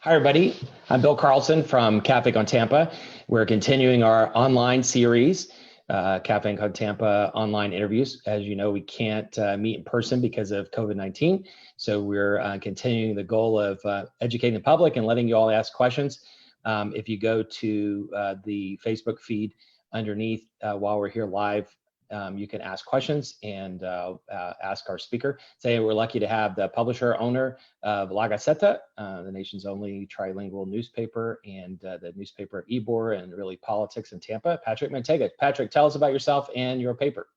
Hi, everybody. I'm Bill Carlson from Café on Tampa. We're continuing our online series, Café on Tampa online interviews. As you know, we can't meet in person because of COVID-19. So we're continuing the goal of educating the public and letting you all ask questions. If you go to the Facebook feed underneath while we're here live, you can ask questions and ask our speaker. Today, we're lucky to have the publisher owner of La Gazzetta, the nation's only trilingual newspaper, and the newspaper of Ybor and really politics in Tampa, Patrick Manteiga. Patrick, tell us about yourself and your paper.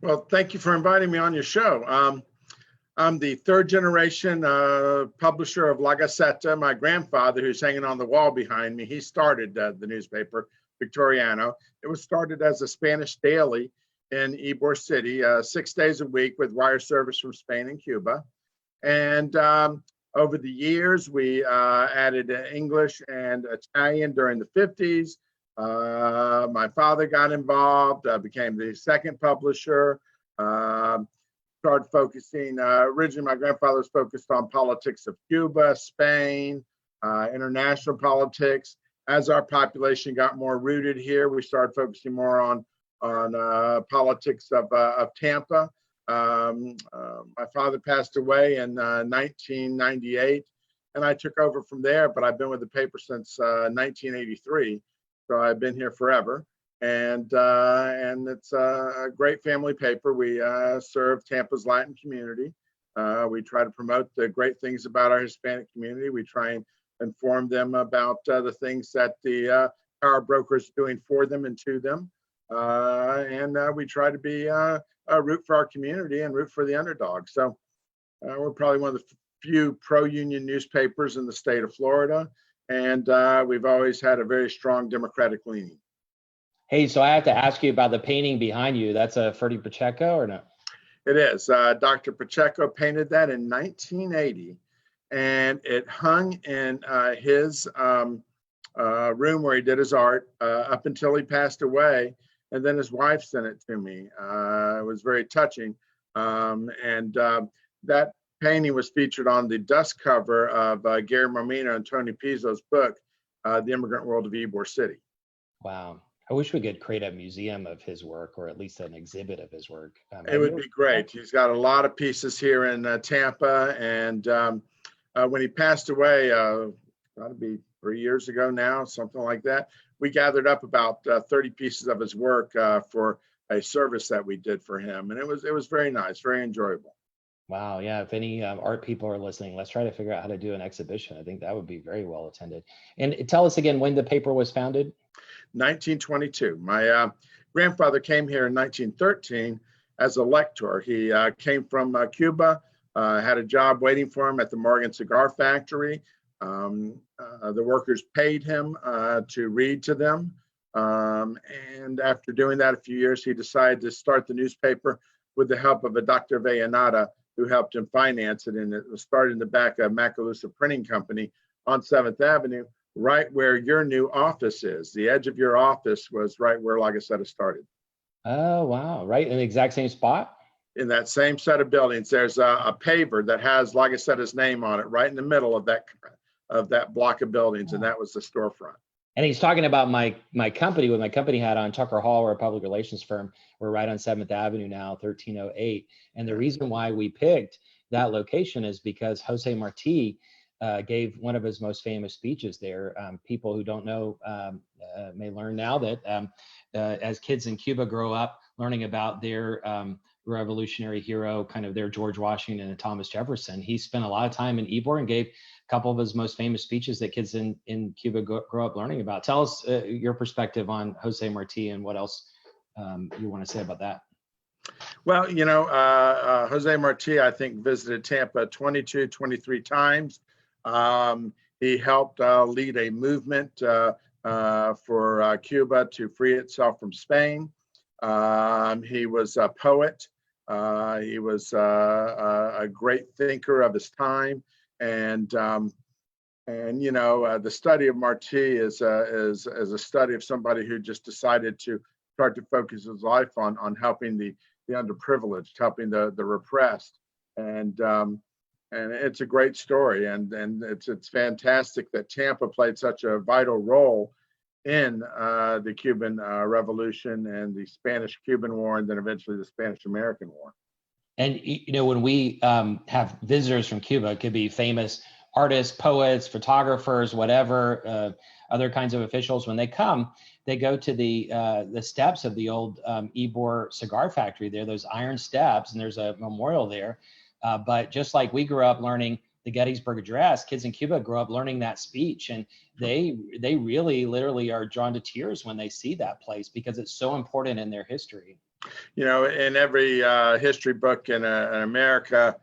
Well, thank you for inviting me on your show. I'm the third generation publisher of La Gazzetta. My grandfather, who's hanging on the wall behind me, he started the newspaper, Victoriano. It was started as a Spanish daily in Ybor City, 6 days a week with wire service from Spain and Cuba. And over the years, we added English and Italian during the 50s. My father got involved, became the second publisher, started focusing, originally my grandfather was focused on politics of Cuba, Spain, international politics. As our population got more rooted here, we started focusing more on politics of Tampa. My father passed away in 1998, and I took over from there, but I've been with the paper since 1983, so I've been here forever. And it's a great family paper. We serve Tampa's Latin community. We try to promote the great things about our Hispanic community. We try and inform them about the things that the power brokers are doing for them and to them. And we try to be a root for our community and root for the underdog. So we're probably one of the few pro-union newspapers in the state of Florida. And we've always had a very strong Democratic leaning. Hey, so I have to ask you about the painting behind you. That's a Ferdie Pacheco or no? It is. Dr. Pacheco painted that in 1980. And it hung in his room where he did his art up until he passed away. And then his wife sent it to me. It was very touching. That painting was featured on the dust cover of Gary Momino and Tony Pizzo's book, The Immigrant World of Ybor City. Wow. I wish we could create a museum of his work, or at least an exhibit of his work. It would be great. He's got a lot of pieces here in Tampa. And when he passed away, that'll be 3 years ago now, something like that, we gathered up about 30 pieces of his work for a service that we did for him. And it was very nice, very enjoyable. Wow. Yeah. If any art people are listening, let's try to figure out how to do an exhibition. I think that would be very well attended. And tell us again when the paper was founded. 1922. My grandfather came here in 1913 as a lector. He came from Cuba, had a job waiting for him at the Morgan Cigar Factory. The workers paid him to read to them. And after doing that a few years, he decided to start the newspaper with the help of a Dr. Vallenata, who helped him finance it. And it was started in the back of Macalusa Printing Company on 7th Avenue, right where your new office is. The edge of your office was right where La Gazzetta started. Oh, wow. Right in the exact same spot? In that same set of buildings, there's a paver that has La Gazzetta's name on it right in the middle of that block of buildings, and that was the storefront. And he's talking about my company with my company hat on. Tucker Hall, we're a public relations firm. We're right on 7th Avenue now, 1308. And the reason why we picked that location is because Jose Marti gave one of his most famous speeches there. People who don't know may learn now that as kids in Cuba grow up learning about their revolutionary hero, kind of their George Washington and Thomas Jefferson, he spent a lot of time in Ybor and gave a couple of his most famous speeches that kids in Cuba grow up learning about. Tell us your perspective on Jose Marti and what else you want to say about that. Well, Jose Marti, I think, visited Tampa 22, 23 times. He helped lead a movement for Cuba to free itself from Spain. He was a poet. He was a great thinker of his time. And the study of Marti is a study of somebody who just decided to start to focus his life on helping the underprivileged, helping the repressed. And And it's a great story, and it's fantastic that Tampa played such a vital role in the Cuban Revolution and the Spanish-Cuban War, and then eventually the Spanish-American War. And when we have visitors from Cuba, it could be famous artists, poets, photographers, whatever, other kinds of officials. When they come, they go to the steps of the old Ybor cigar factory there, those iron steps, and there's a memorial there. But just like we grew up learning the Gettysburg Address, kids in Cuba grew up learning that speech, and they really literally are drawn to tears when they see that place because it's so important in their history. In every history book in America,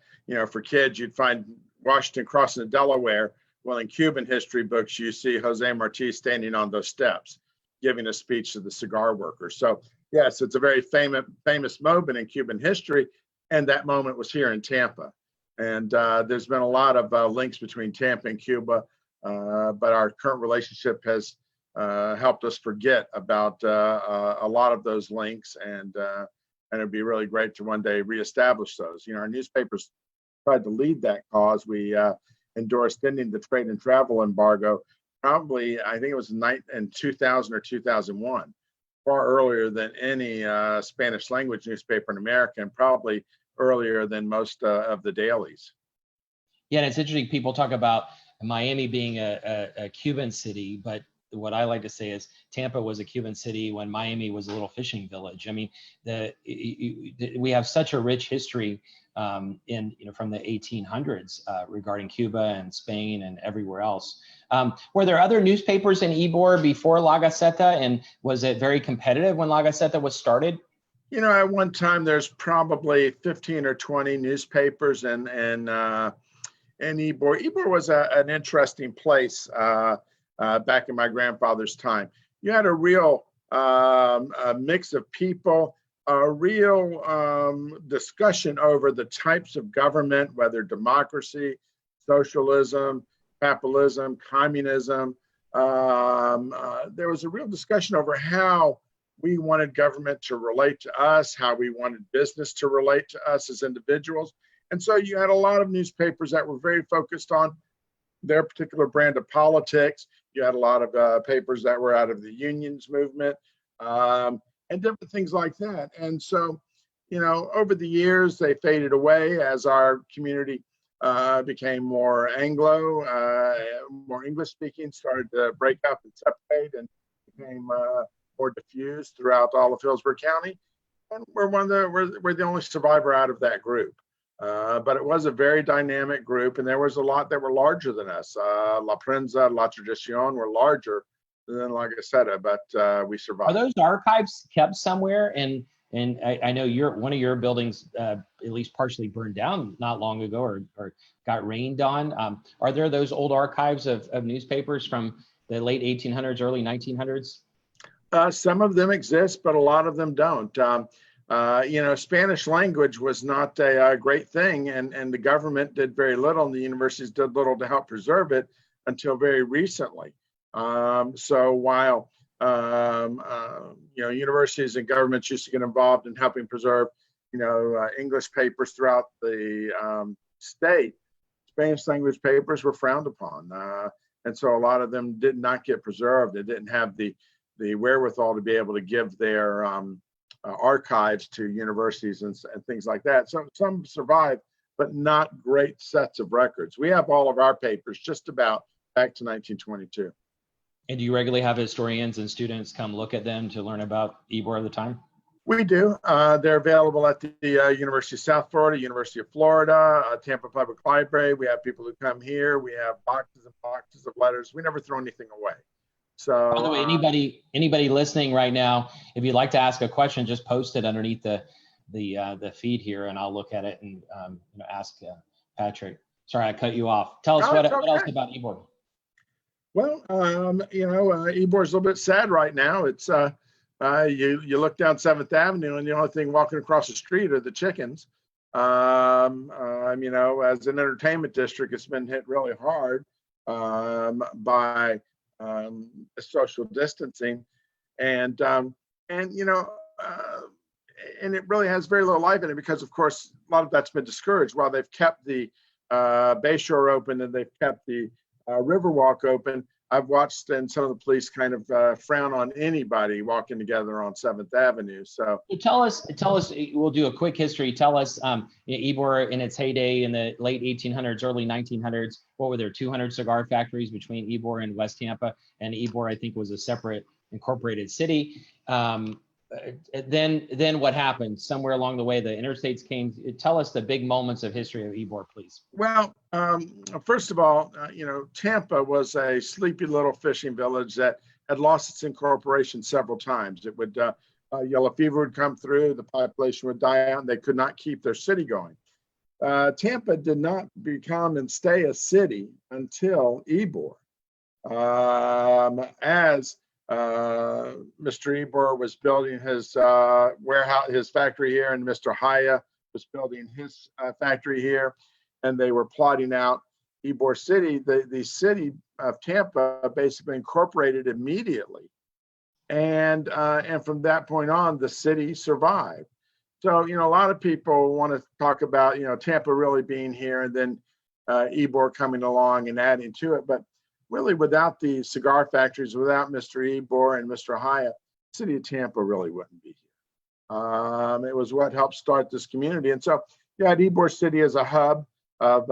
for kids, you'd find Washington crossing the Delaware. Well, in Cuban history books, you see Jose Marti standing on those steps, giving a speech to the cigar workers. So yes, it's a very famous moment in Cuban history. And that moment was here in Tampa. And there's been a lot of links between Tampa and Cuba, but our current relationship has helped us forget about a lot of those links, and it'd be really great to one day reestablish those. Our newspapers tried to lead that cause. We endorsed ending the trade and travel embargo, probably, I think it was in 2000 or 2001. Far earlier than any Spanish language newspaper in America, and probably earlier than most of the dailies. Yeah, and it's interesting. People talk about Miami being a Cuban city, but what I like to say is Tampa was a Cuban city when Miami was a little fishing village. I mean, we have such a rich history from the 1800s regarding Cuba and Spain and everywhere else. Were there other newspapers in Ybor before La Gaceta, and was it very competitive when La Gaceta was started? At one time there's probably 15 or 20 newspapers in Ybor. Ybor was an interesting place back in my grandfather's time. You had a real mix of people, a real discussion over the types of government, whether democracy, socialism, capitalism, communism. There was a real discussion over how we wanted government to relate to us, how we wanted business to relate to us as individuals. And so you had a lot of newspapers that were very focused on their particular brand of politics. You had a lot of papers that were out of the unions movement and different things like that. And so, over the years, they faded away as our community became more Anglo, more English speaking, started to break up and separate, and became more diffused throughout all of Hillsborough County. And we're the only survivor out of that group. But it was a very dynamic group, and there was a lot that were larger than us. La Prensa, La Tradición were larger than La Gaceta, but we survived. Are those archives kept somewhere? And I know one of your buildings at least partially burned down not long ago, or got rained on. Are there those old archives of newspapers from the late 1800s, early 1900s? Some of them exist, but a lot of them don't. Spanish language was not a great thing, and the government did very little, and the universities did little to help preserve it until very recently. So while universities and governments used to get involved in helping preserve, English papers throughout the state, Spanish language papers were frowned upon, and so a lot of them did not get preserved. They didn't have the wherewithal to be able to give their archives to universities and things like that. So some survived, but not great sets of records. We have all of our papers just about back to 1922. And do you regularly have historians and students come look at them to learn about Ybor at the time? We do. They're available at the University of South Florida, University of Florida, Tampa Public Library. We have people who come here. We have boxes and boxes of letters. We never throw anything away. So, by the way, anybody listening right now, if you'd like to ask a question, just post it underneath the feed here, and I'll look at it and ask Patrick. Sorry, I cut you off. Tell us what else about Ybor. Well, Ybor is a little bit sad right now. It's you look down 7th Avenue, and the only thing walking across the street are the chickens. As an entertainment district, it's been hit really hard by social distancing, and it really has very little life in it because, of course, a lot of that's been discouraged. While they've kept the Bayshore open, and they've kept the Riverwalk open. I've watched, and some of the police kind of frown on anybody walking together on 7th Avenue. So tell us, we'll do a quick history. Tell us, Ybor in its heyday in the late 1800s, early 1900s, what were there, 200 cigar factories between Ybor and West Tampa? And Ybor, I think, was a separate incorporated city. Then what happened? Somewhere along the way, the interstates came. Tell us the big moments of history of Ybor, please. Well, first of all, Tampa was a sleepy little fishing village that had lost its incorporation several times. It would yellow fever would come through, the population would die out, and they could not keep their city going. Tampa did not become and stay a city until Ybor, as Mr. Ybor was building his warehouse, his factory here, and Mr. Haya was building his factory here, and they were plotting out Ybor City. The city of Tampa basically incorporated immediately, and from that point on, the city survived. So a lot of people want to talk about Tampa really being here, and then Ybor coming along and adding to it, but really, without the cigar factories, without Mr. Ybor and Mr. Hyatt, the city of Tampa really wouldn't be here. It was what helped start this community. And so you had Ybor City as a hub of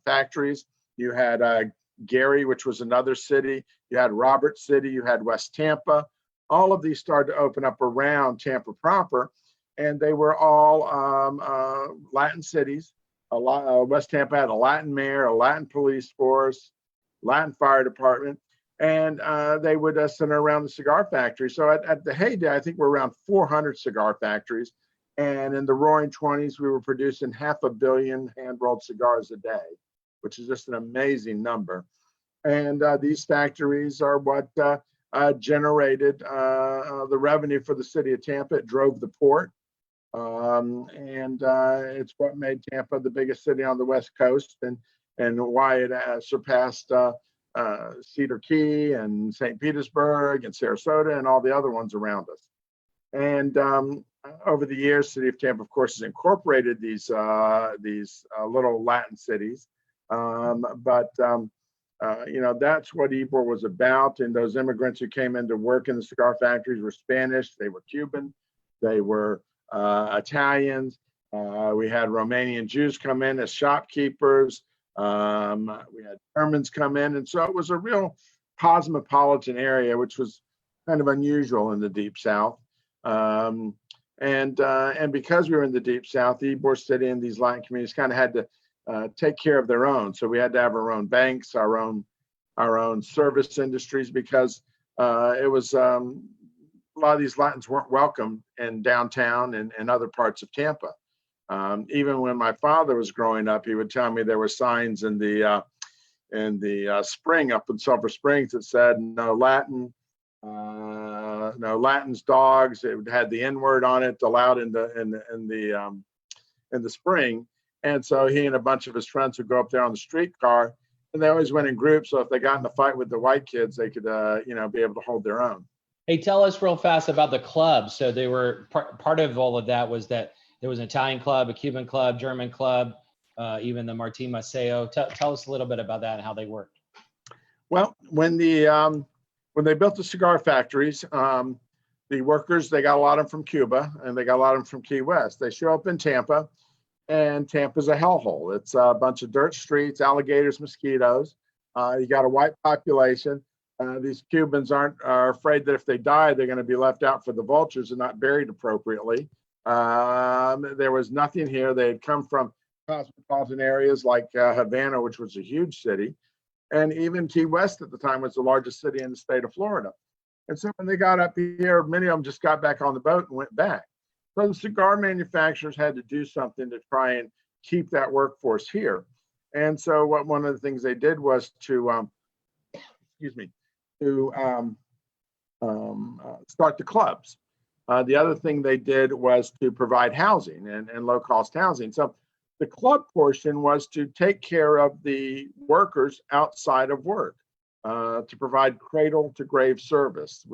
factories. You had Gary, which was another city. You had Robert City. You had West Tampa. All of these started to open up around Tampa proper, and they were all Latin cities. West Tampa had a Latin mayor, a Latin police force, Latin fire department, and they would center around the cigar factory. So at the heyday, I think we're around 400 cigar factories. And in the roaring 20s, we were producing 500 million hand-rolled cigars a day, which is just an amazing number. And these factories are what generated the revenue for the city of Tampa. It drove the port. And it's what made Tampa the biggest city on the West Coast, and why it surpassed Cedar Key and St. Petersburg and Sarasota and all the other ones around us. And over the years, City of Tampa, of course, has incorporated these little Latin cities. But that's what Ybor was about. And those immigrants who came in to work in the cigar factories were Spanish, they were Cuban, they were Italians. We had Romanian Jews come in as shopkeepers. We had Germans come in, and so it was a real cosmopolitan area, which was kind of unusual in the Deep South. And because we were in the Deep South, Ybor City and these Latin communities kind of had to take care of their own. So we had to have our own banks, our own service industries, because it was a lot of these Latins weren't welcome in downtown and other parts of Tampa. Even when my father was growing up, he would tell me there were signs in the spring up in Sulphur Springs that said no Latin, no Latin's dogs. It had the N word on it, allowed in the spring. And so he and a bunch of his friends would go up there on the streetcar, and they always went in groups. So if they got in a fight with the white kids, they could be able to hold their own. Hey, tell us real fast about the clubs. So they were part of all of that was that there was an Italian club, a Cuban club, German club, even the Marti Maceo. Tell us a little bit about that and how they worked. Well, when they built the cigar factories, the workers, they got a lot of them from Cuba, and they got a lot of them from Key West. They show up in Tampa, and Tampa's a hellhole. It's a bunch of dirt streets, alligators, mosquitoes. You got a white population. These Cubans are afraid that if they die, they're going to be left out for the vultures and not buried appropriately. There was nothing here. They had come from cosmopolitan areas like Havana, which was a huge city, and even Key West at the time was the largest city in the state of Florida. And so when they got up here, many of them just got back on the boat and went back. So the cigar manufacturers had to do something to try and keep that workforce here. And so one of the things they did was to start the clubs. The other thing they did was to provide housing and low-cost housing. So the club portion was to take care of the workers outside of work, to provide cradle-to-grave service.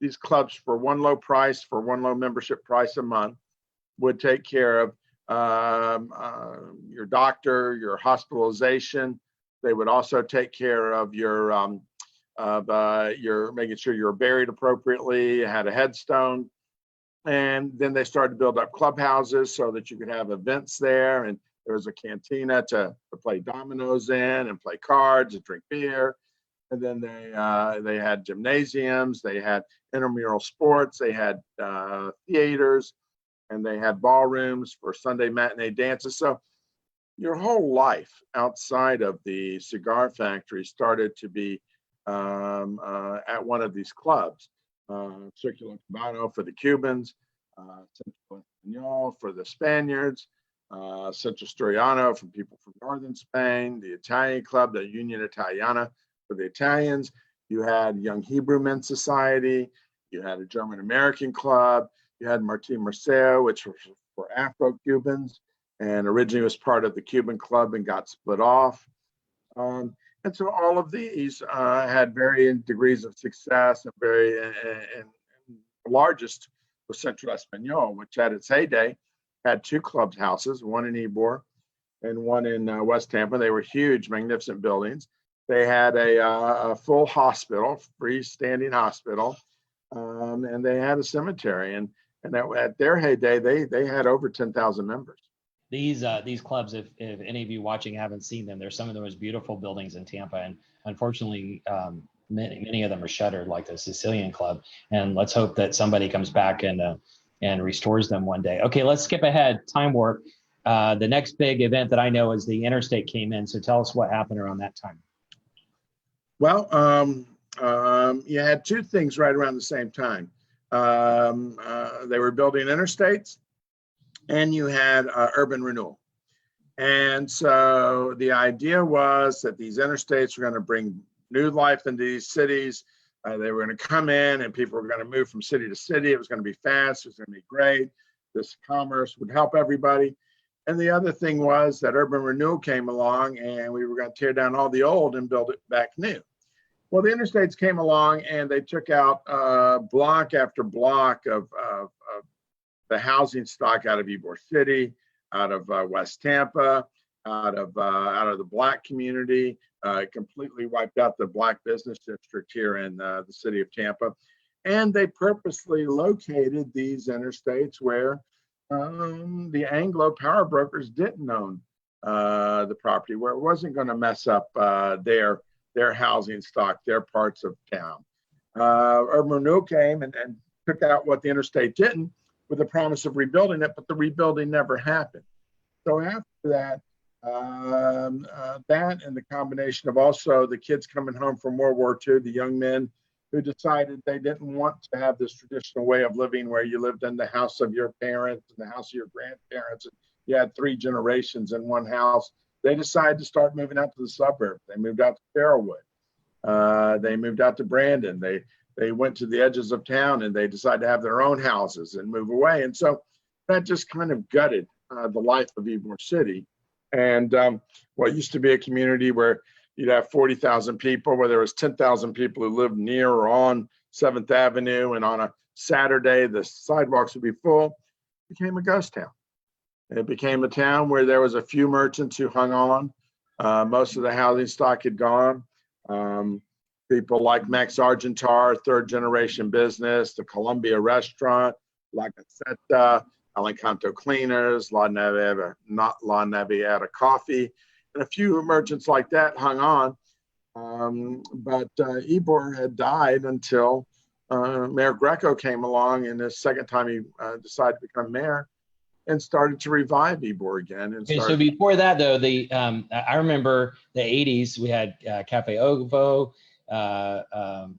These clubs, for one low membership price a month, would take care of your doctor, your hospitalization. They would also take care of your making sure you're buried appropriately, had a headstone. And then they started to build up clubhouses so that you could have events there. And there was a cantina to play dominoes in and play cards and drink beer. And then they had gymnasiums, they had intramural sports, they had theaters, and they had ballrooms for Sunday matinee dances. So your whole life outside of the cigar factory started to be at one of these clubs. Circular Cubano for the Cubans, Central Espanol for the Spaniards, Centro Storiano for people from northern Spain, the Italian club, the Union Italiana for the Italians. You had Young Hebrew Men's Society. You had a German American club. You had Marti Marceo, which was for Afro-Cubans, and originally was part of the Cuban club and got split off. And so all of these had varying degrees of success, and the largest was Central Espanol, which at its heyday had two clubhouses, one in Ybor and one in West Tampa. They were huge, magnificent buildings. They had a full hospital, freestanding hospital, and they had a cemetery. And at their heyday, they had over 10,000 members. These clubs, if any of you watching haven't seen them, they're some of the most beautiful buildings in Tampa, and unfortunately, many of them are shuttered, like the Sicilian Club. And let's hope that somebody comes back and restores them one day. Okay, let's skip ahead. Time warp. The next big event that I know is the Interstate came in. So tell us what happened around that time. Well, you had two things right around the same time. They were building interstates, and you had urban renewal. And so the idea was that these interstates were going to bring new life into these cities. They were going to come in and people were going to move from city to city. It was going to be fast. It was going to be great. This commerce would help everybody. And the other thing was that urban renewal came along and we were going to tear down all the old and build it back new. Well, the interstates came along and they took out block after block of the housing stock out of Ybor City, out of West Tampa, out of the Black community. Completely wiped out the Black business district here in the city of Tampa. And they purposely located these interstates where the Anglo power brokers didn't own the property, where it wasn't going to mess up their housing stock, their parts of town. Urban renewal came and took out what the interstate didn't, with the promise of rebuilding it, but the rebuilding never happened. So after that, that and the combination of also the kids coming home from World War II, the young men who decided they didn't want to have this traditional way of living where you lived in the house of your parents and the house of your grandparents, and you had 3 generations in one house. They decided to start moving out to the suburbs. They moved out to Farrellwood. They moved out to Brandon. They went to the edges of town and they decided to have their own houses and move away. And so that just kind of gutted the life of Ybor City. And what used to be a community where you'd have 40,000 people, where there was 10,000 people who lived near or on 7th Avenue, and on a Saturday, the sidewalks would be full, became a ghost town. It became a town where there was a few merchants who hung on. Most of the housing stock had gone. People like Max Argentar, 3rd generation business, the Columbia restaurant, La Gaceta, Alencanto Cleaners, La Naviera Coffee, and a few merchants like that hung on. But Ybor had died until Mayor Greco came along, and the second time he decided to become mayor, and started to revive Ybor again. And okay, so before that, though, I remember the 80s, we had Cafe Ovo,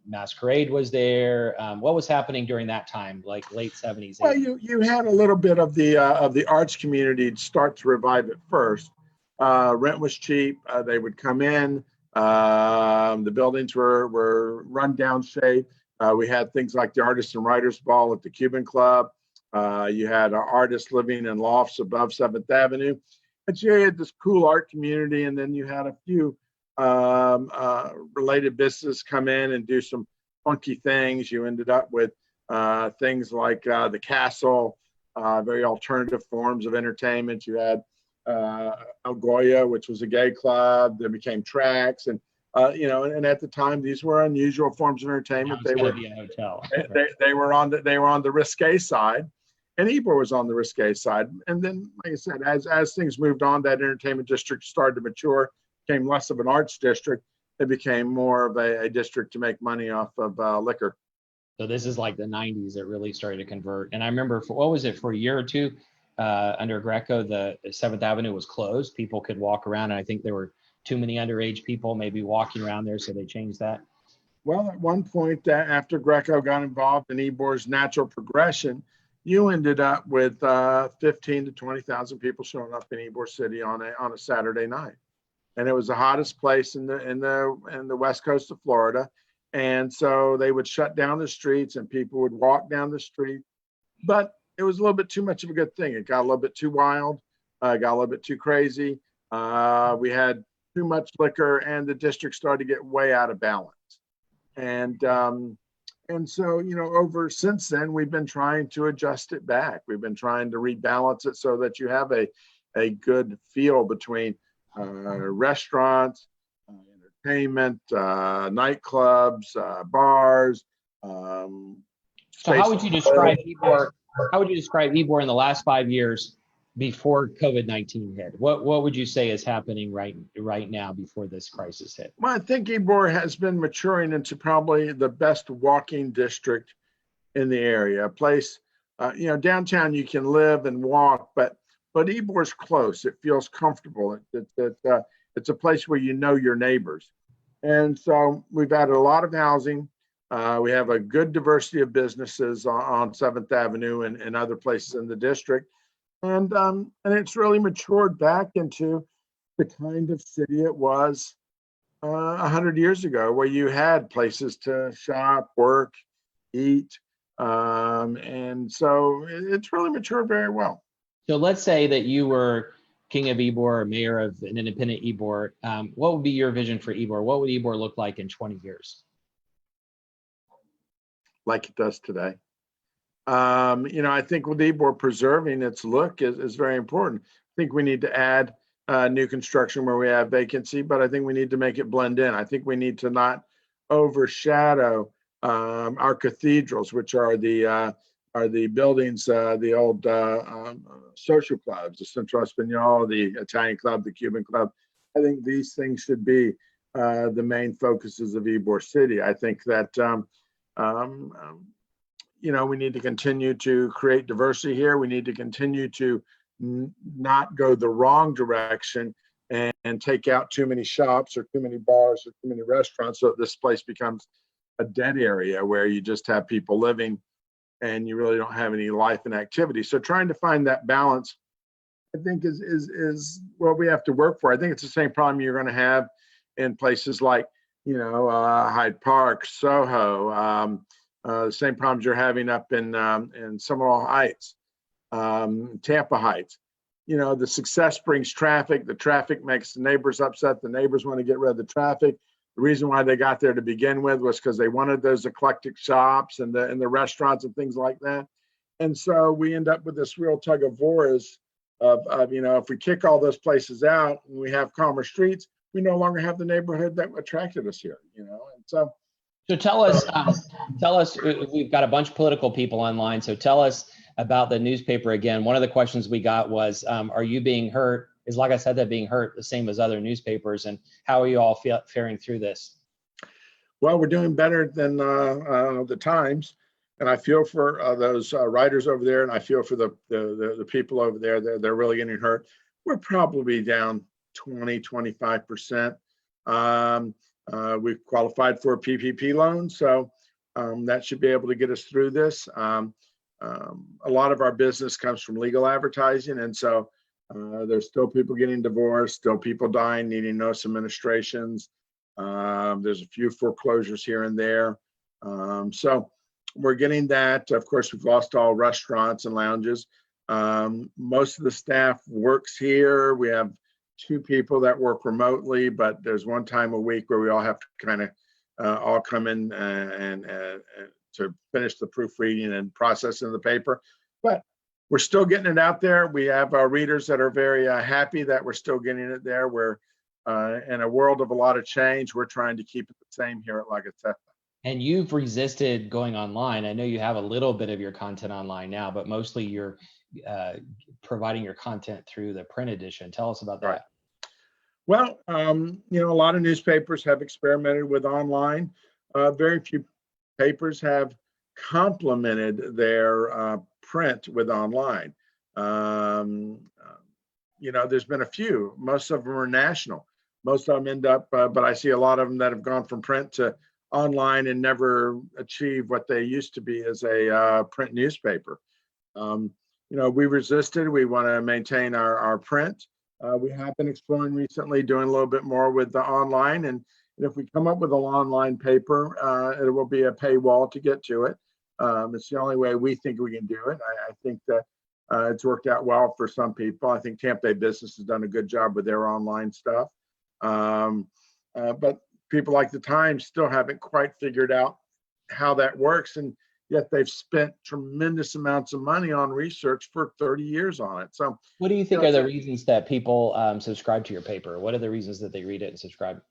Masquerade was there. What was happening during that time, like late 70s? 80s? Well, you had a little bit of the arts community start to revive it first. Rent was cheap. They would come in. The buildings were run down shape. We had things like the Artists and Writers Ball at the Cuban Club. You had artists living in lofts above 7th Avenue. But you had this cool art community, and then you had a few related businesses come in and do some funky things. You ended up with things like the Castle, very alternative forms of entertainment. You had El Goya, which was a gay club. There became tracks, and and at the time, these were unusual forms of entertainment. They were be a hotel. They were on the risque side, and Ybor was on the risque side. And then, like I said, as things moved on, that entertainment district started to mature, became less of an arts district. It became more of a district to make money off of liquor. So this is like the 90s that really started to convert. And I remember for a year or two under Greco, the 7th Avenue was closed. People could walk around, and I think there were too many underage people maybe walking around there, so they changed that. Well, at one point, after Greco got involved in Ybor's natural progression, you ended up with 15 to 20,000 people showing up in Ybor City on a Saturday night, and it was the hottest place in the west coast of Florida. And so they would shut down the streets, and people would walk down the street. But it was a little bit too much of a good thing. It got a little bit too wild, got a little bit too crazy. We had too much liquor, and the district started to get way out of balance. And so, over since then, we've been trying to adjust it back. We've been trying to rebalance it so that you have a good feel between restaurants, entertainment, nightclubs, bars. So how would you describe Ybor? How would you describe Ybor in the last 5 years before COVID-19 hit? What would you say is happening right now before this crisis hit? Well, I think Ybor has been maturing into probably the best walking district in the area. A place, downtown you can live and walk, but Ybor's close. It feels comfortable. It's a place where you know your neighbors. And so we've added a lot of housing. We have a good diversity of businesses on 7th Avenue and other places in the district. And it's really matured back into the kind of city it was 100 years ago, where you had places to shop, work, eat. And so it's really matured very well. So let's say that you were king of Ybor, or mayor of an independent Ybor. What would be your vision for Ybor? What would Ybor look like in 20 years? Like it does today. I think with Ybor, preserving its look is very important. I think we need to add new construction where we have vacancy, but I think we need to make it blend in. I think we need to not overshadow our cathedrals, which are the buildings, the old social clubs, the Centro Español, the Italian club, the Cuban club. I think these things should be the main focuses of Ybor City. I think that we need to continue to create diversity here. We need to continue to not go the wrong direction and take out too many shops or too many bars or too many restaurants, so that this place becomes a dead area where you just have people living and you really don't have any life and activity. So trying to find that balance, I think, is what we have to work for. I think it's the same problem you're going to have in places like, Hyde Park, Soho, the same problems you're having up in Seminole Heights, Tampa Heights. The success brings traffic. The traffic makes the neighbors upset. The neighbors want to get rid of the traffic. The reason why they got there to begin with was because they wanted those eclectic shops and the restaurants and things like that. And so we end up with this real tug of war of if we kick all those places out and we have calmer streets, we no longer have the neighborhood that attracted us here. And so. So tell us, we've got a bunch of political people online. So tell us about the newspaper again. One of the questions we got was, are you being hurt? Is La Gaceta being hurt the same as other newspapers? And how are you all faring through this? Well, we're doing better than the Times. And I feel for those writers over there. And I feel for the people over there. They're really getting hurt. We're probably down 20, 25%. We've qualified for a PPP loan, so that should be able to get us through this. A lot of our business comes from legal advertising, and so there's still people getting divorced, still people dying, needing notice administrations. There's a few foreclosures here and there. So we're getting that. Of course, we've lost all restaurants and lounges. Most of the staff works here. We have 2 people that work remotely, but there's one time a week where we all have to kind of all come in and to finish the proofreading and processing the paper. But we're still getting it out there. We have our readers that are very happy that we're still getting it there. We're in a world of a lot of change. We're trying to keep it the same here at La Gazzetta. And you've resisted going online. I know you have a little bit of your content online now, but mostly you're providing your content through the print edition. Tell us about that. Right. Well, a lot of newspapers have experimented with online. Very few papers have complemented their print with online. There's been a few. Most of them are national. Most of them end up, but I see a lot of them that have gone from print to online and never achieve what they used to be as a print newspaper. We resisted. We want to maintain our print. We have been exploring recently, doing a little bit more with the online. And if we come up with an online paper, it will be a paywall to get to it. It's the only way we think we can do it. I think that it's worked out well for some people. I think Tampa Bay Business has done a good job with their online stuff. But people like the Times still haven't quite figured out how that works, and yet they've spent tremendous amounts of money on research for 30 years on it. So what do you think are the reasons that people subscribe to your paper? What are the reasons that they read it and subscribe?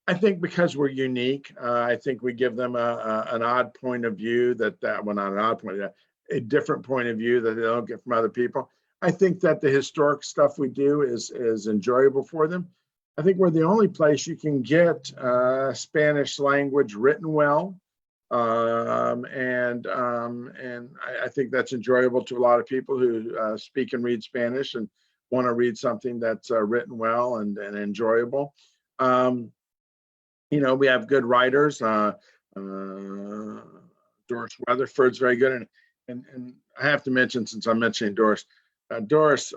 I think because we're unique. I think we give them an odd point of view not an odd point, a different point of view that they don't get from other people. I think that the historic stuff we do is enjoyable for them. I think we're the only place you can get Spanish language written well, and I think that's enjoyable to a lot of people who speak and read Spanish and want to read something that's written well and enjoyable. We have good writers. Doris Weatherford's very good, and I have to mention, since I'm mentioning Doris. Doris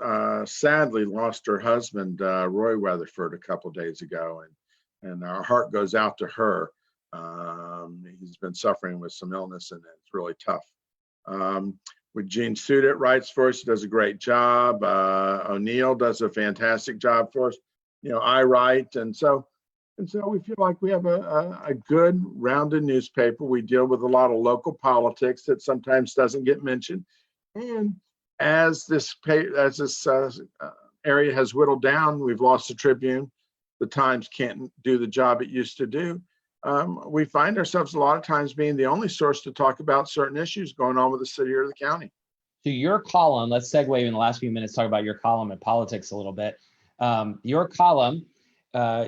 sadly lost her husband, Roy Weatherford, a couple of days ago, and our heart goes out to her. He's been suffering with some illness, and it's really tough. With Gene Sudit writes for us, he does a great job. O'Neill does a fantastic job for us. I write, and so we feel like we have a good, rounded newspaper. We deal with a lot of local politics that sometimes doesn't get mentioned, and as this area has whittled down, we've lost the Tribune. The Times can't do the job it used to do. We find ourselves a lot of times being the only source to talk about certain issues going on with the city or the county. So your column, let's segue in the last few minutes, talk about your column in politics a little bit. Your column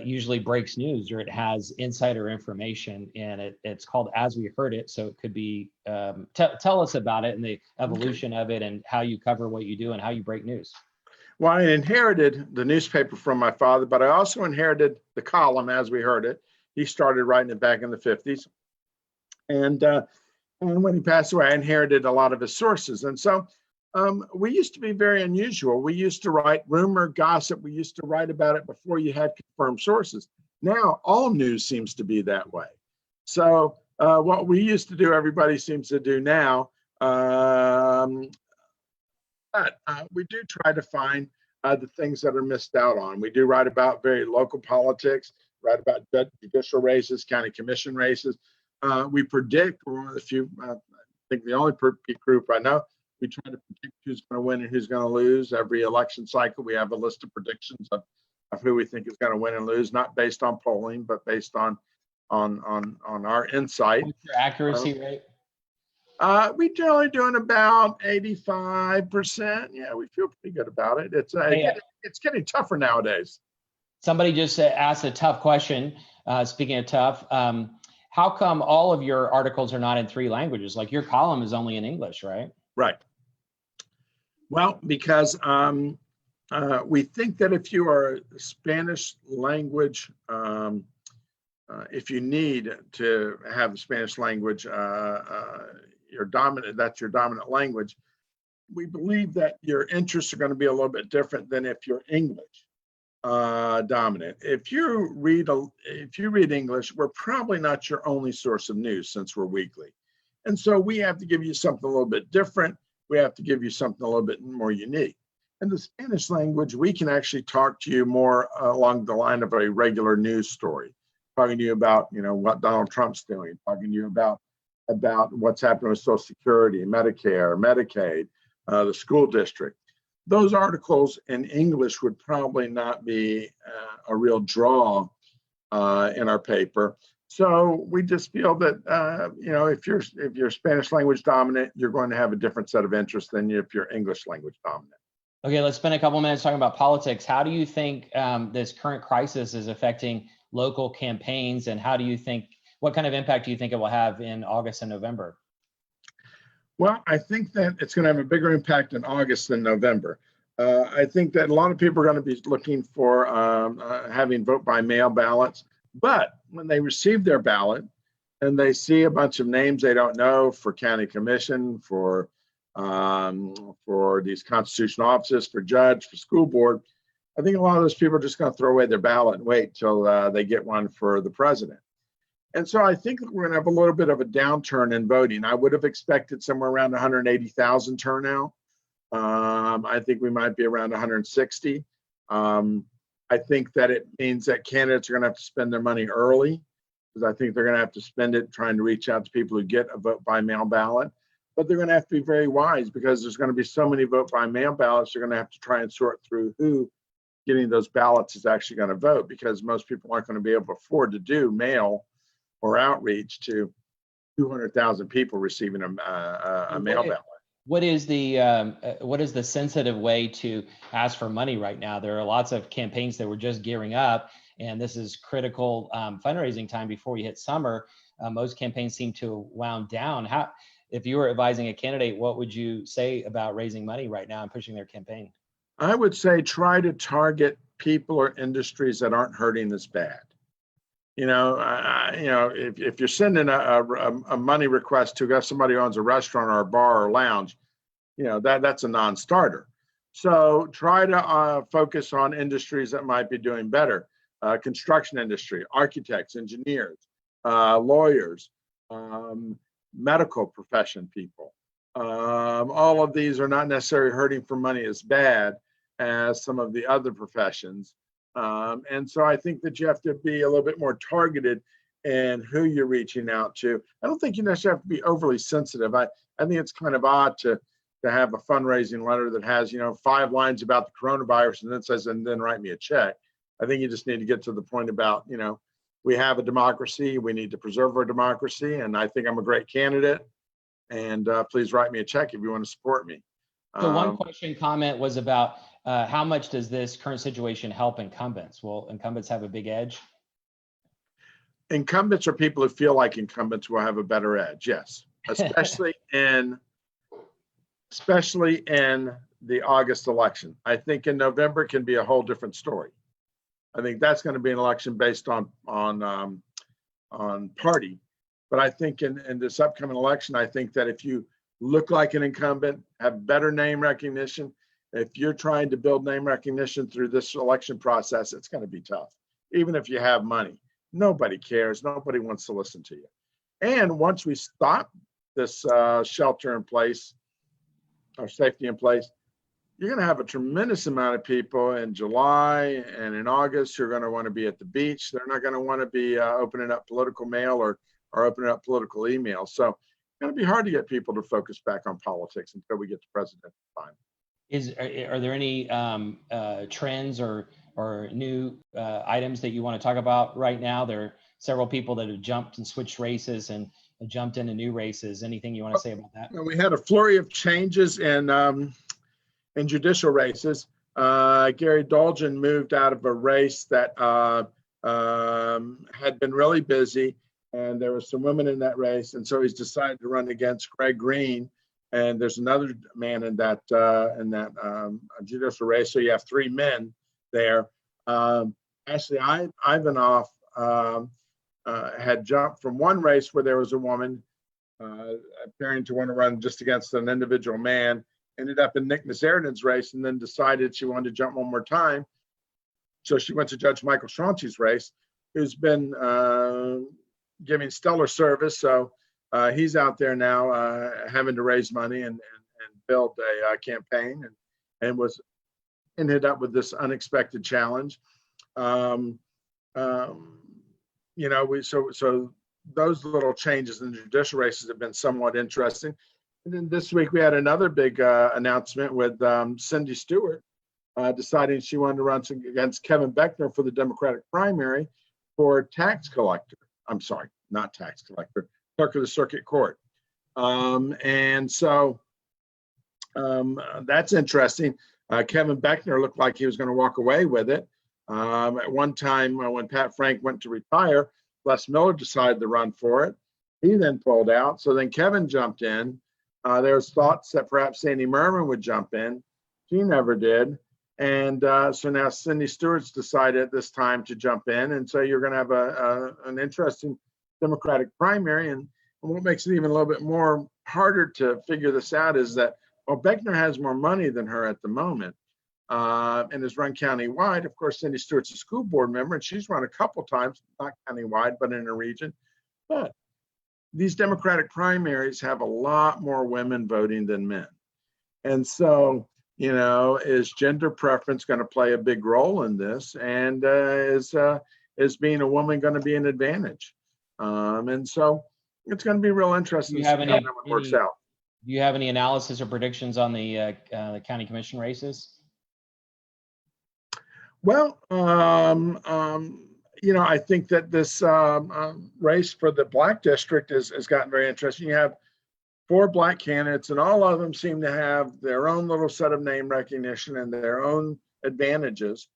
usually breaks news, or it has insider information, and it's called As We Heard It. So it could be, tell us about it and the evolution of it and how you cover what you do and how you break news. Well, I inherited the newspaper from my father, but I also inherited the column As We Heard It. He started writing it back in the 50s. And when he passed away, I inherited a lot of his sources. And so we used to be very unusual. We used to write rumor, gossip. We used to write about it before you had confirmed sources. Now, all news seems to be that way. So what we used to do, everybody seems to do now. But we do try to find the things that are missed out on. We do write about very local politics, write about judicial races, county commission races. We predict, we're one of the few, I think the only group I know, we try to predict who's going to win and who's going to lose. Every election cycle, we have a list of predictions of who we think is going to win and lose, not based on polling, but based on our insight. What's your accuracy rate? We generally doing about 85%. Yeah, we feel pretty good about it. It's getting tougher nowadays. Somebody just asked a tough question. Speaking of tough, how come all of your articles are not in 3 languages? Like your column is only in English, right? Right. Well, because we think that if you are Spanish language, if you need to have the Spanish language, that's your dominant language, we believe that your interests are going to be a little bit different than if you're English dominant. If you read English, we're probably not your only source of news, since we're weekly. And so we have to give you something a little bit different. We have to give you something a little bit more unique. In the Spanish language, we can actually talk to you more along the line of a regular news story, talking to you about, what Donald Trump's doing, talking to you about what's happening with Social Security, Medicare, Medicaid, the school district. Those articles in English would probably not be a real draw in our paper. So we just feel that if you're Spanish language dominant, you're going to have a different set of interests than if you're English language dominant. Okay, let's spend a couple minutes talking about politics. How do you think this current crisis is affecting local campaigns, and what kind of impact do you think it will have in August and November? Well, I think that it's going to have a bigger impact in August than November. I think that a lot of people are going to be looking for having vote by mail ballots, but when they receive their ballot and they see a bunch of names they don't know for county commission, for these constitutional offices, for judge, for school board, I think a lot of those people are just going to throw away their ballot and wait till they get one for the president. And so I think we're going to have a little bit of a downturn in voting. I would have expected somewhere around 180,000 turnout. I think we might be around 160. I think that it means that candidates are going to have to spend their money early, because I think they're going to have to spend it trying to reach out to people who get a vote by mail ballot. But they're going to have to be very wise, because there's going to be so many vote by mail ballots. They're going to have to try and sort through who getting those ballots is actually going to vote, because most people aren't going to be able to afford to do mail or outreach to 200,000 people receiving a mail ballot. What is the sensitive way to ask for money right now? There are lots of campaigns that were just gearing up, and this is critical fundraising time before we hit summer. Most campaigns seem to wound down. If you were advising a candidate, what would you say about raising money right now and pushing their campaign? I would say try to target people or industries that aren't hurting this bad. If you're sending a money request to somebody who owns a restaurant or a bar or lounge, that's a non-starter. So try to focus on industries that might be doing better. Construction industry, architects, engineers, lawyers, medical profession people. All of these are not necessarily hurting for money as bad as some of the other professions. And so I think that you have to be a little bit more targeted in who you're reaching out to. I don't think you necessarily have to be overly sensitive. I think it's kind of odd to have a fundraising letter that has, 5 lines about the coronavirus and then says, and then write me a check. I think you just need to get to the point about, we have a democracy. We need to preserve our democracy. And I think I'm a great candidate. And please write me a check if you want to support me. So one comment was about how much does this current situation help incumbents? Will incumbents have a big edge? Incumbents are people who feel like incumbents will have a better edge, yes, especially in the August election. I think in November can be a whole different story. I think that's going to be an election based on party. But I think in this upcoming election, I think that if you look like an incumbent, have better name recognition, if you're trying to build name recognition through this election process, it's going to be tough. Even if you have money, nobody cares. Nobody wants to listen to you. And once we stop this shelter in place or safety in place, you're going to have a tremendous amount of people in July and in August who are going to want to be at the beach. They're not going to want to be opening up political mail or opening up political email. So it's going to be hard to get people to focus back on politics until we get to presidential time. Are there any trends or new items that you want to talk about right now? There are several people that have jumped and switched races and jumped into new races. Anything you want to say about that? We had a flurry of changes in judicial races. Gary Dolgen moved out of a race that had been really busy, and there were some women in that race, and so he's decided to run against Greg Green. And there's another man in that judicial race. So you have 3 men there. Ashley Ivanoff had jumped from one race where there was a woman appearing to want to run just against an individual man, ended up in Nick Nazarian's race, and then decided she wanted to jump one more time. So she went to Judge Michael Chauncey's race, who's been giving stellar service. So he's out there now having to raise money and build a campaign, and ended up with this unexpected challenge. So those little changes in the judicial races have been somewhat interesting. And then this week we had another big announcement with Cindy Stewart deciding she wanted to run against Kevin Beckner for the Democratic primary for tax collector. I'm sorry, not tax collector, clerk of the circuit court. And so that's interesting. Kevin Beckner looked like he was going to walk away with it. At one time, when Pat Frank went to retire, Les Miller decided to run for it. He then pulled out. So then Kevin jumped in. There's thoughts that perhaps Sandy Merman would jump in. She never did. And so now Cindy Stewart's decided at this time to jump in. And so you're going to have an interesting Democratic primary. And what makes it even a little bit more harder to figure this out is that, well, Beckner has more money than her at the moment and is run countywide. Of course, Cindy Stewart's a school board member, and she's run a couple times, not countywide, but in a region. But these Democratic primaries have a lot more women voting than men. And so, you know, is gender preference going to play a big role in this? And is being a woman going to be an advantage? And so it's going to be real interesting to see how that one works out. Do you have any analysis or predictions on the county commission races? Well, you know, I think that this race for the Black district has gotten very interesting. You have 4 Black candidates, and all of them seem to have their own little set of name recognition and their own advantages.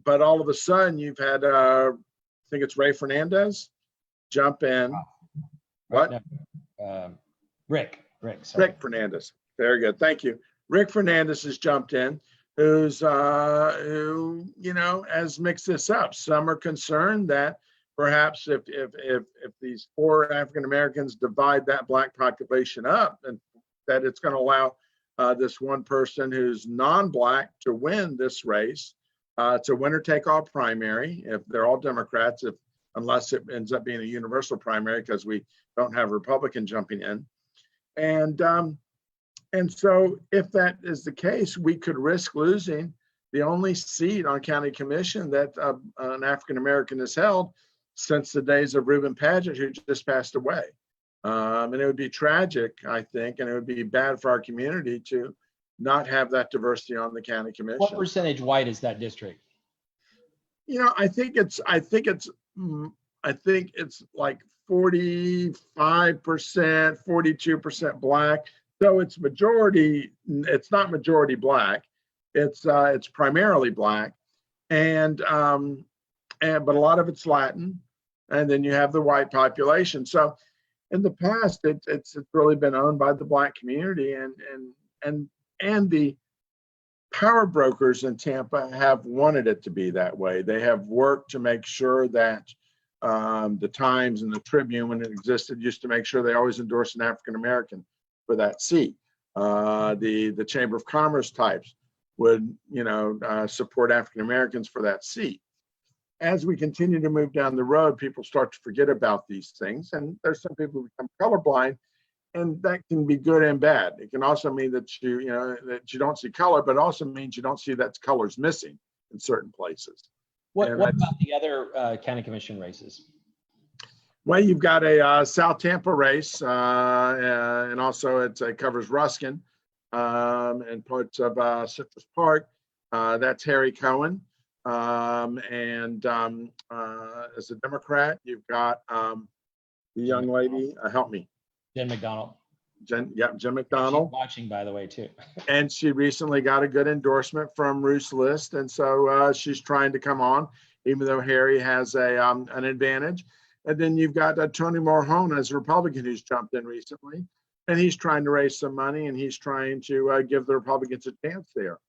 But all of a sudden, you've had, I think it's Ray Fernandez jump in. What? No, Rick Fernandez. Very good. Thank you. Rick Fernandez has jumped in, who, you know, has mixed this up. Some are concerned that perhaps if these 4 African Americans divide that Black population up, and that it's going to allow this one person who's non-Black to win this race. It's a winner-take-all primary if they're all Democrats, unless it ends up being a universal primary because we don't have a Republican jumping in. And so if that is the case, we could risk losing the only seat on county commission that an African American has held since the days of Reuben Padgett, who just passed away. And it would be tragic, I think, and it would be bad for our community to not have that diversity on the county commission. What percentage white is that district? You know, I think it's like 45%, 42% Black. So it's majority. It's not majority Black. It's primarily Black, but a lot of it's Latin, and then you have the white population. So in the past, it's really been owned by the Black community, and the power brokers in Tampa have wanted it to be that way. They have worked to make sure that the Times and the Tribune, when it existed, used to make sure they always endorsed an African American for that seat. The Chamber of Commerce types would, you know, support African Americans for that seat. As we continue to move down the road, people start to forget about these things, and there's some people who become colorblind, and that can be good and bad. It can also mean that that you don't see color, but it also means you don't see that color's missing in certain places. What about the other county commission races? Well, you've got a South Tampa race, and also it covers Ruskin and parts of Citrus Park. That's Harry Cohen. And as a Democrat, you've got the young lady, help me. Jen McDonald. Jen McDonald. She's watching, by the way, too. And she recently got a good endorsement from Ruth's List, and so she's trying to come on, even though Harry has an advantage. And then you've got Tony Morhone as a Republican who's jumped in recently, and he's trying to raise some money, and he's trying to give the Republicans a chance there.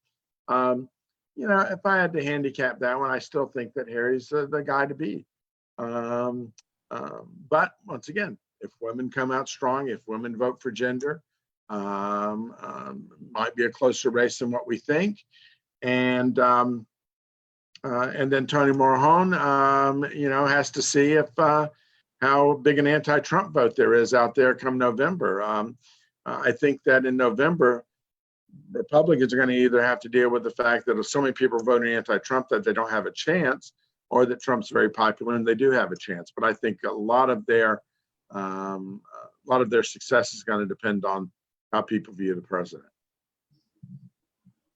You know, if I had to handicap that one, I still think that Harry's the guy to beat. But once again, if women come out strong, if women vote for gender, might be a closer race than what we think. And then Tony Morhone, you know, has to see if how big an anti-Trump vote there is out there come November. I think that in November, Republicans are going to either have to deal with the fact that so many people are voting anti-Trump that they don't have a chance, or that Trump's very popular and they do have a chance. But I think a lot of their success is going to depend on how people view the president.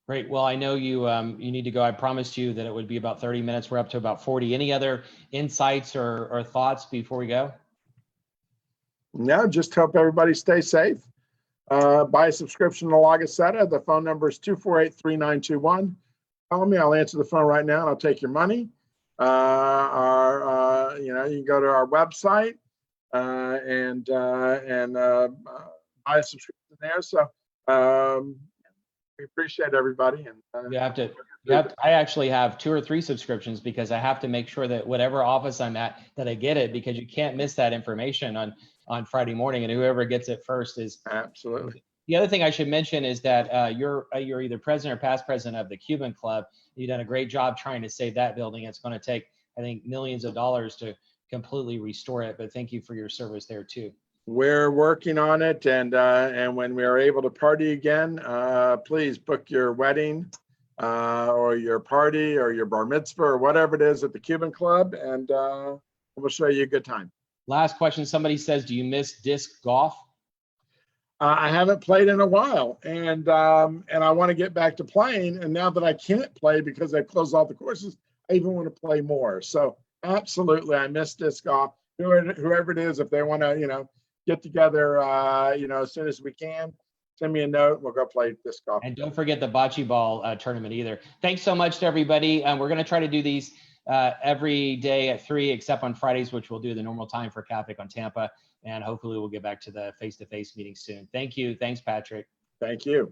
Great. Well, I know you you need to go. I promised you that it would be about 30 minutes. We're up to about 40. Any other insights or thoughts before we go? No, just hope everybody stays safe. Buy a subscription to La Gazzetta. The phone number is 248-3921. Call me. I'll answer the phone right now and I'll take your money. You can go to our website and buy a subscription there. So we appreciate everybody. And I actually have 2 or 3 subscriptions because I have to make sure that whatever office I'm at, that I get it, because you can't miss that information on Friday morning, and whoever gets it first is absolutely. The other thing I should mention is that you're either president or past president of the Cuban Club. You've done a great job trying to save that building. It's going to take, I think, millions of dollars to completely restore it. But thank you for your service there too. We're working on it, and when we are able to party again, please book your wedding or your party or your bar mitzvah or whatever it is at the Cuban Club, and we'll show you a good time. Last question. Somebody says, do you miss disc golf? I haven't played in a while, and I want to get back to playing. And now that I can't play because they've closed all the courses, I even want to play more. So absolutely, I miss disc golf. Whoever it is, if they want to, get together, as soon as we can, send me a note. We'll go play disc golf. And don't forget the bocce ball tournament either. Thanks so much to everybody. We're going to try to do these every day at 3, except on Fridays, which we'll do the normal time for Café on Tampa. And hopefully we'll get back to the face-to-face meeting soon. Thank you. Thanks, Patrick. Thank you.